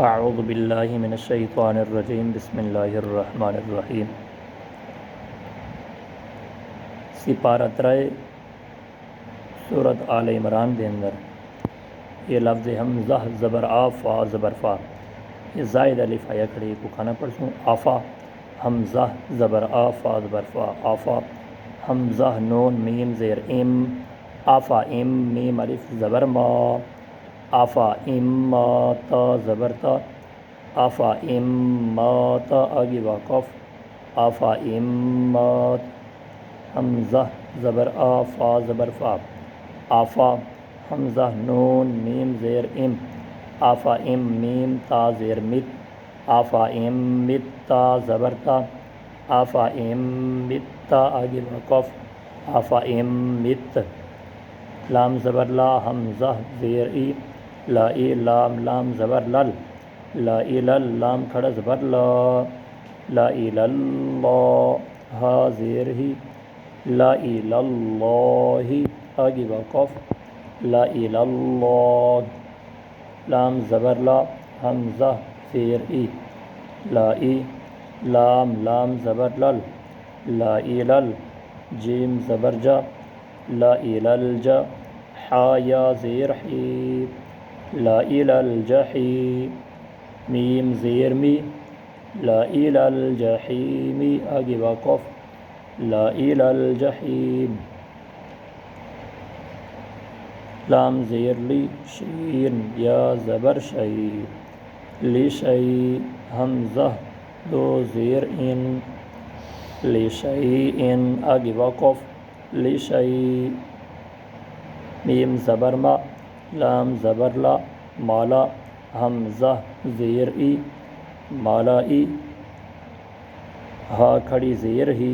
اعوذ باللہ من الشیطان الرجیم بسم اللہ الرحمن الرحیم۔ سپارہ ترائے سورۃ آل عمران دے اندر یہ لفظ حمزہ زبر آ فا زبر فا، یہ زائد الف آیا کھڑی کو کھانا پڑسوں آفا حمزہ زبر آ فا زبر فا آفا حمزہ نون میم زیر ام آفا ام میم الف زبر ما آفا ام ما تا زبر تا آفا ام ما تا آگے واقف آفا ام ما حمزہ زبر آ فا زبر فا آفا حمزہ نون میم زیر ام آفا ام میم تا زیر مت آفا ام مت تا زبر تا آفا ام مت تا آگے واقف آفا ام مت لام زبر لا حمزہ زیر ای لا ای لام لام زبر لل لا ای لل لام کھڑا زبر لا لا ای للہ ہا زیر ہی لا ای للہ آگے واقف لا ای للہ لام زبر لا حمزہ زیر ای لا ای لام لام زبر لل لا ای لل جیم زبر جا لا ای لل جا حا یا زیر حی لا ای لل جحی میم زیر می لا ای لل جحیمی آگے واقف لا ای لل جحیم لام زیر لی شین یا زبر شی لی شی حمزہ دو زیر ان لی شی ان آگے واقف لی شی میم زبر ما لام زبر لا مالا حمزہ زیر ای مالا ای ہا کھڑی زیر ہی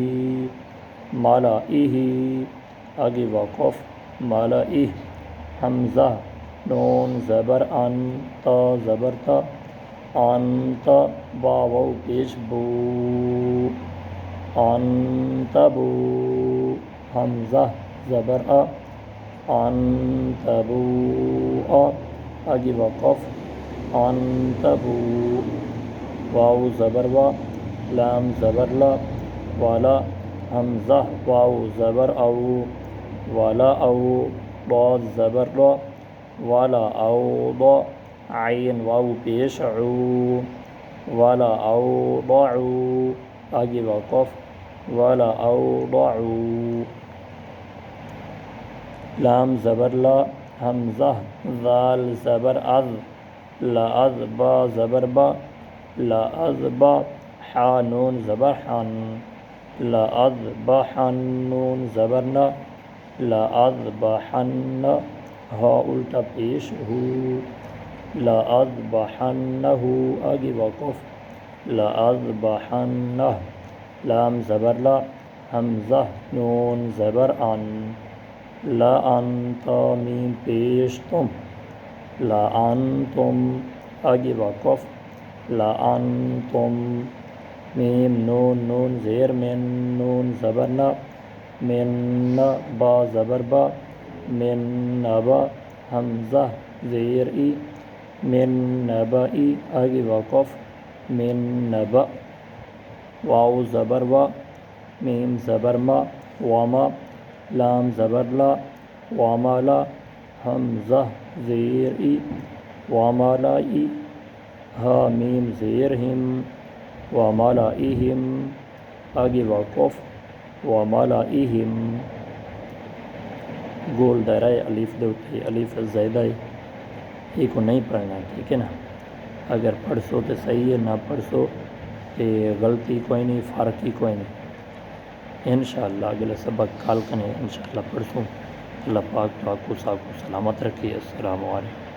مالا ای ہی آگے واقف مالا ای حمزہ نون زبر ان تا زبر تا انتا واو پیش بو انتبو حمزہ زبر آ انتبو آ آگے وقف انتبو واو زبر وا لام زبر لا والا حمزہ واو زبر او والا او ضاد زبر لا والا او ضا عین واو پیش عو والا او ضعو آگے وقف والا او ضعو لام زبر لا حمزہ ذال زبر از لا از با زبر با لا از با حا نون زبر حن لا از با حن نون زبر نا لا از با حن ہا الٹا پیش ہو لا از با حن ہو آگے وقف لا از با حن لام زبر لا حمزہ نون زبر ان لا انتا میم پیش تم لا انتم آگے واقف لا انتم میم نون نون زیر من نون زبر نا من با زبر با من نبا حمزہ زیر ای من نبئی آگے واقف من نبا واو زبر وا میم زبر ما وما لام زبر لا وما لا حمزہ زیر ای وما لا ای ہا میم زیر ہم وما لا ایہم آگے واقف وما لا ایہم گول دائرہ الف دے اٹھے الف زائدہ ہے یہ کو نہیں پڑھنا ٹھیک ہے نا، اگر پڑھ سو تو صحیح ہے، نہ پڑھ سو تو غلطی کوئی نہیں، فرق ہی کوئی نہیں۔ انشاءاللہ اگلا سبق کال کنے انشاءاللہ پڑھ سوں۔ اللہ پاک کو سلامت رکھے۔ السلام علیکم۔